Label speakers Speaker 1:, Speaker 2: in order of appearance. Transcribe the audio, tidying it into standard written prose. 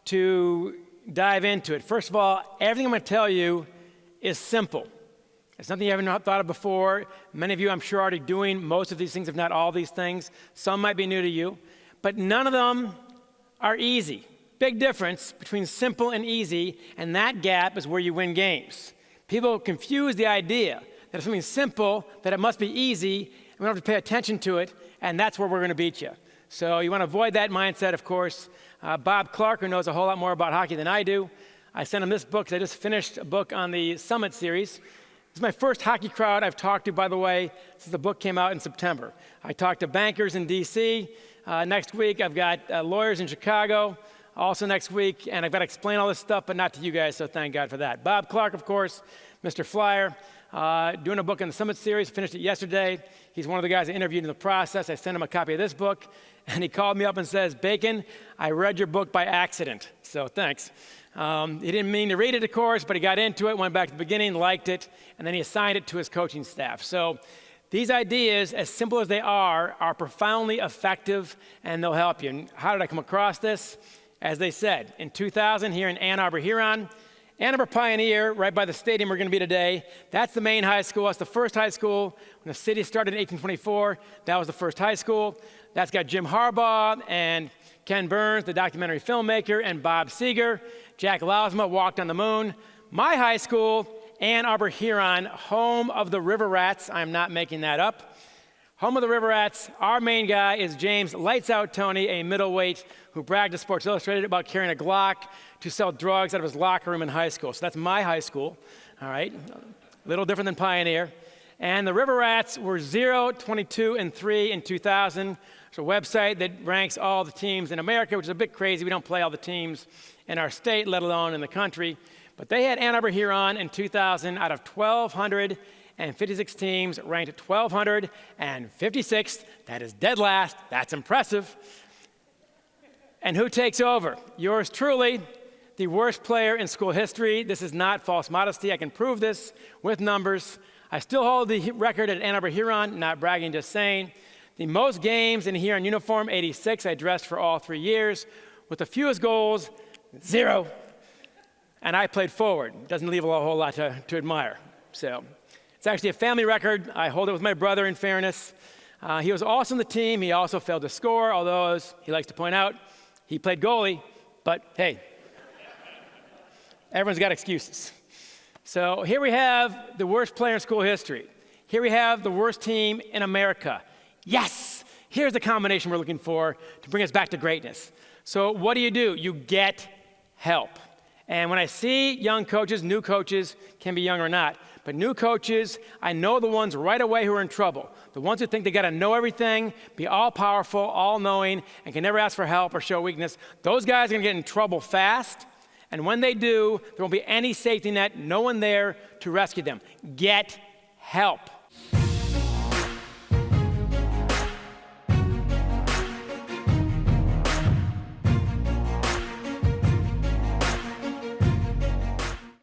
Speaker 1: to dive into it. First of all, everything I'm going to tell you is simple. It's something you haven't thought of before. Many of you, I'm sure, are already doing most of these things, if not all these things. Some might be new to you, but none of them are easy. Big difference between simple and easy, and that gap is where you win games. People confuse the idea that if something's simple, that it must be easy, and we don't have to pay attention to it, and that's where we're going to beat you. So you want to avoid that mindset, of course. Bob Clark, who knows a whole lot more about hockey than I do, I sent him this book because I just finished a book on the Summit series. This is my first hockey crowd I've talked to, by the way, since the book came out in September. I talked to bankers in D.C. Next week, I've got lawyers in Chicago, also next week, and I've got to explain all this stuff, but not to you guys, so thank God for that. Bob Clark, of course, Mr. Flyer, doing a book on the Summit series, finished it yesterday. He's one of the guys I interviewed in the process. I sent him a copy of this book, and he called me up and says, "Bacon, I read your book by accident." So thanks. He didn't mean to read it, of course, but he got into it, went back to the beginning, liked it, and then he assigned it to his coaching staff. So these ideas, as simple as they are profoundly effective, and they'll help you. And how did I come across this? As they said, in 2000 here in Ann Arbor, Huron, Ann Arbor Pioneer, right by the stadium we're going to be today, that's the main high school. That's the first high school. When the city started in 1824, that was the first high school. That's got Jim Harbaugh and Ken Burns, the documentary filmmaker, and Bob Seger. Jack Lausma walked on the moon. My high school, Ann Arbor Huron, home of the River Rats. I'm not making that up. Home of the River Rats. Our main guy is James Lights Out Tony, a middleweight who bragged to Sports Illustrated about carrying a Glock to sell drugs out of his locker room in high school. So that's my high school, all right? A little different than Pioneer. And the River Rats were 0, 22, and 3 in 2000. It's a website that ranks all the teams in America, which is a bit crazy. We don't play all the teams in our state, let alone in the country. But they had Ann Arbor Huron in 2000 out of 1,256 teams, ranked 1,256th. That is dead last. That's impressive. And who takes over? Yours truly, the worst player in school history. This is not false modesty. I can prove this with numbers. I still hold the record at Ann Arbor Huron, not bragging, just saying. The most games in a Huron uniform, 86. I dressed for all 3 years. With the fewest goals, 0. And I played forward. Doesn't leave a whole lot to admire. So it's actually a family record. I hold it with my brother, in fairness. He was awesome on the team. He also failed to score, although, as he likes to point out, he played goalie. But hey, everyone's got excuses. So here we have the worst player in school history. Here we have the worst team in America. Yes! Here's the combination we're looking for to bring us back to greatness. So what do? You get help. And when I see young coaches, new coaches, can be young or not, but new coaches, I know the ones right away who are in trouble. The ones who think they got to know everything, be all-powerful, all-knowing, and can never ask for help or show weakness. Those guys are going to get in trouble fast. And when they do, there won't be any safety net, no one there to rescue them. Get help.